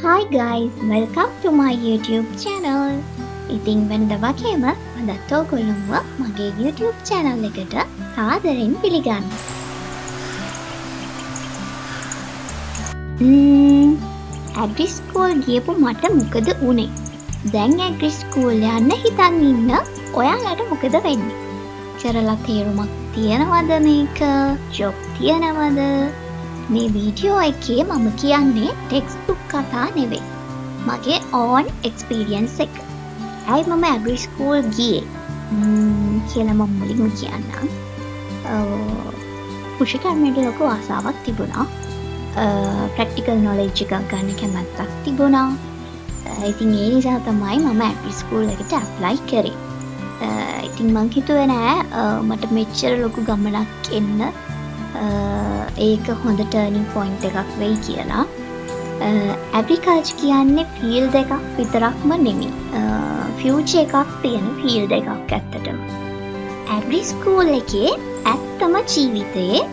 Hi guys, welcome to my YouTube channel. ඉතින් වෙනද වගේම අදත් ඔයගොල්ලෝව මගේ YouTube channel එකට සාදරයෙන් පිළිගන්නවා. ඇග්‍රි ස්කූල් ගියපු මට මොකද වුනේ? දැන් ඇග්‍රි ස්කූල් යන්න හිතන් ඉන්න ඔයාලට මොකද වෙන්නේ? කරලා තේරුමක් තියනවද මේක? ජොබ් තියනවද? මේ වීඩියෝ එකේ මම කියන්නේ ටෙක්ස්ට් බුක් කතා නෙවෙයි. මගේ ඕන් එක්ස්පීරියන්ස් එක. ඇයි මම ඇග්‍රි ස්කූල් ගියේ කියලා මම මුලින්ම කියන්නම්. කෘෂිකර්මයට ලොකු ආසාවක් තිබුණා. ප්‍රැක්ටිකල් නොලෙජ් එකක් ගන්න කැමැත්තක් තිබුණා. ඉතින් ඒ නිසා තමයි මම ඇග්‍රි ස්කූල් එකට ඇප්ලයි කරේ. ඉතින් මං හිතුවේ නෑ මට මෙච්චර ලොකු ගමනක් එන්න ඒක හොඳ ටර්නින් පොයින්ට් එකක් වෙයි කියලා. ඇග්‍රිකල්චර් කියන්නේ ෆීල්ඩ් එකක් විතරක්ම නෙමෙයි. ෆියුචර් එකක් තියෙන ෆීල්ඩ් එකක් ඇත්තටම. ඇග්‍රි ස්කූල් එකේ ඇත්තම ජීවිතේ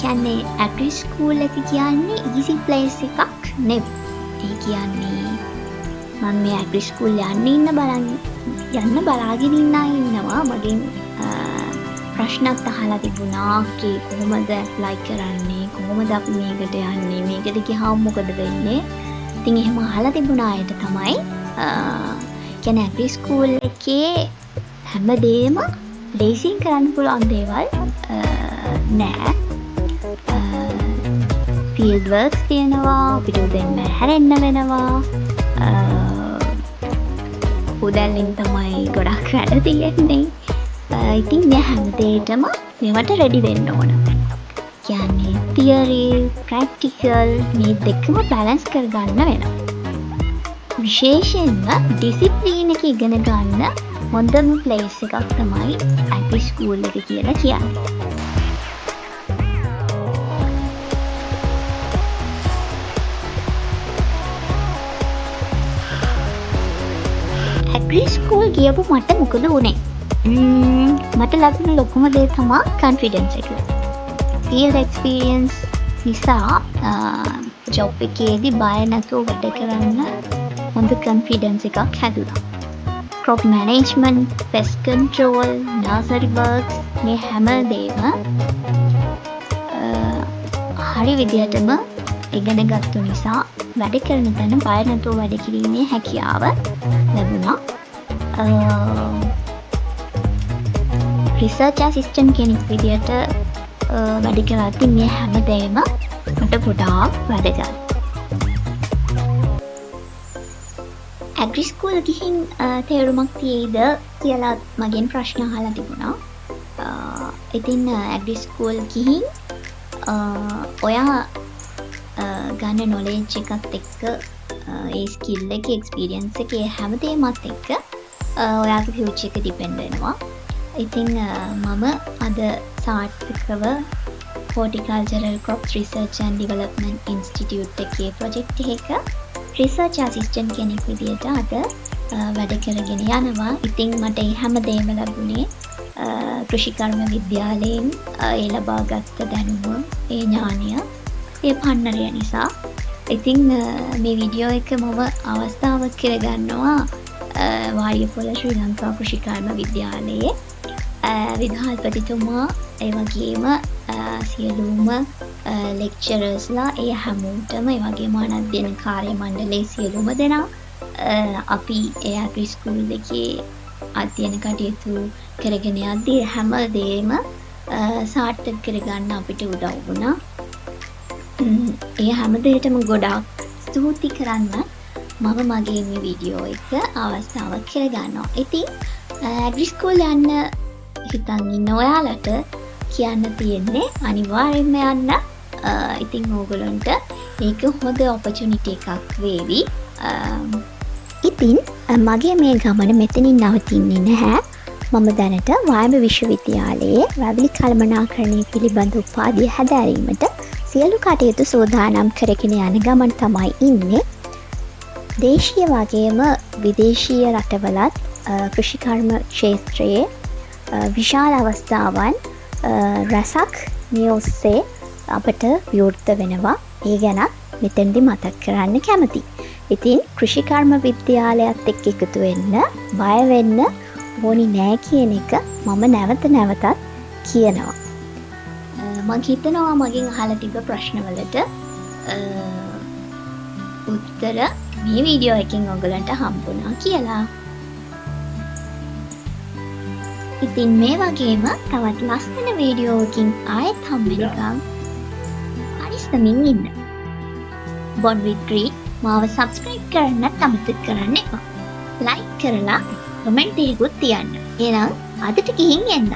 කියන්නේ ඇග්‍රි ස්කූල් එක කියන්නේ ඊසි ප්ලේස් එකක් නෙවෙයි. ඒ කියන්නේ මම මේ ඇග්‍රි ස්කූල් යන්න බලාගෙන ඉන්නවා මගෙන් ප්‍රශ්නත් අහලා තිබුණා කොහොමද ඇප්ලයි කරන්නේ, කොහොමද අපි මේකට යන්නේ, මේකට ගියාම මොකද වෙන්නේ. ඉතින් එහෙම අහලා තිබුණ අයට තමයි කියන්නේ ඇග්‍රි ස්කූල් එකේ හැමදේම ලේසියෙන් කරන්න පුළුවන් දේවල් නෑ. ෆීල්ඩ් වර්ක්ස් තියෙනවා, අපිට උදෙන්ම හැරෙන්න වෙනවා. උදැල්ලින් තමයි ගොඩක් වැඩ තියෙන්නේ. ඉතින් මේ හැමදේටම මේවට රෙඩි වෙන්න ඕන. කියන්නේ තියරි, ප්‍රැක්ටිකල් මේ දෙකම බැලන්ස් කරගන්න වෙනවා. විශේෂයෙන්ම ඩිසිප්ලින් එක ඉගෙන ගන්න හොඳම ප්ලේස් එකක් තමයි ඇග්‍රි ස්කූල් එක කියලා කියන්නේ. ඇග්‍රි ස්කූල් ගියපු මට මොකද වුනේ? මට ලැබුණ ලොකුම දේ තමයි කොන්ෆිඩන්ස් එක. ෆීල්ඩ් එක්ස්පීරියන්ස් නිසා ජොබ් එකේදී බය නැතුව වැඩ කරන්න හොඳ කොන්ෆිඩන්ස් එකක් හැදුණා. Crop management, pest control, nursery works මේ හැම දෙයක්ම හරි විදිහටම ඉගෙන ගත්ත නිසා වැඩ කරන තැන බය නැතුව වැඩ කිරීමේ හැකියාව ලැබුණා. රිසර්ච් ඇසිස්ටන්ට් කෙනෙක් විදියට වැඩ කරද්දී මේ හැමදේම මට ගොඩාක් වැදගත්. ඇග්‍රි ස්කූල් ගිහින් තේරුමක් තියෙයිද කියලා මගෙන් ප්‍රශ්න අහලා තිබුණා. ඉතින් ඇග්‍රි ස්කූල් ගිහින් ඔයා ගන්න නොලෙජ් එකත් එක්ක ඒ ස්කිල් එකේ එක්ස්පීරියන්ස් එකේ හැමදේමත් එක්ක ඔයාගේ ෆියුචර් එක ඩිපෙන්ඩ් වෙනවා. ඉතින් මම අද සාර්ථකව හෝටිකල්චරල් ක්‍රොප්ස් රිසර්ච් ඇන්ඩ් ඩෙවලොප්මන්ට් ඉන්ස්ටිටියුට් එකේ ප්‍රොජෙක්ට් එකක රිසර්ච් ඇසිස්ටන්ට් කෙනෙක් විදියට අද වැඩ කරගෙන යනවා. ඉතින් මට මේ හැමදේම ලැබුණේ කෘෂිකර්ම විද්‍යාලයෙන් ඒ ලබාගත් දැනුම, ඒ ඥානය, ඒ පන්නරය නිසා. ඉතින් මේ වීඩියෝ එක මම අවස්ථාවක් කරගන්නවා වාරියපොළ ශ්‍රී ලංකා කෘෂිකර්ම විද්‍යාලයේ විදුහල්පතිතුමා ඒ වගේම සියලුම ලෙක්චරර්ස්ලා ඒ හැමෝටම ඒ වගේම අනධ්‍යයන කාර්ය මණ්ඩලයේ සියලුම දෙනා අපි ඒ ඇග්‍රි ස්කූල් එකේ අධ්‍යයන කටයුතු කරගෙන යද්දී හැමදේම සාර්ථක කරගන්න අපිට උදව් වුණා. ඒ හැමදේටම ගොඩාක් ස්තුති කරන්න මම මගේ මේ වීඩියෝ එක අවස්ථාවක් කරගන්නවා. ඉතින් ඇග්‍රි ස්කූල් යන්න හිතන් ඉන්න ඔයාලට කියන්න තියෙන්නේ අනිවාර්යෙන්ම යන්න. ඉතින් ඕගොල්ලන්ට මේක හොඳ ඔපචුනිටි එකක් වේවි. ඉතින් මගේ මේ ගමන මෙතනින් නවතින්නේ නැහැ. මම දැනට වායඹ විශ්වවිද්‍යාලයේ වැවිලි කළමනාකරණය පිළිබඳ උපාධිය හැදෑරීමට සියලු කටයුතු සූදානම් කරගෙන යන ගමන් තමයි ඉන්නේ. දේශීය වගේම විදේශීය රටවලත් කෘෂිකර්ම ක්ෂේත්‍රයේ විශාල අවස්ථාවන් රැසක් මේ ඔස්සේ අපට විවෘත වෙනවා. ඒ ගැනත් මෙතෙන්දි මතක් කරන්න කැමතියි. ඉතින් කෘෂිකර්ම විද්‍යාලයත් එක්ක එකතු වෙන්න, බය වෙන්න ඕනි නෑ කියන එක මම නැවත නැවතත් කියනවා. මම හිතනවා මගෙන් අහලා තිබ්බ ප්‍රශ්නවලට උත්තර මේ වීඩියෝ එකෙන් ඔයගලන්ට හම්බුණා කියලා. ඉතින් මේ වගේම තවත් ලස්සන වීඩියෝකින් ආයෙත් හම්බෙනකම් පරිස්සමින් ඉන්න. Born with Green මාව subscribe කරන්නත් අමතක කරන්න එපා. like කරලා comment එකකුත් තියන්න. එහෙනම් අදට ගිහින් එන්න.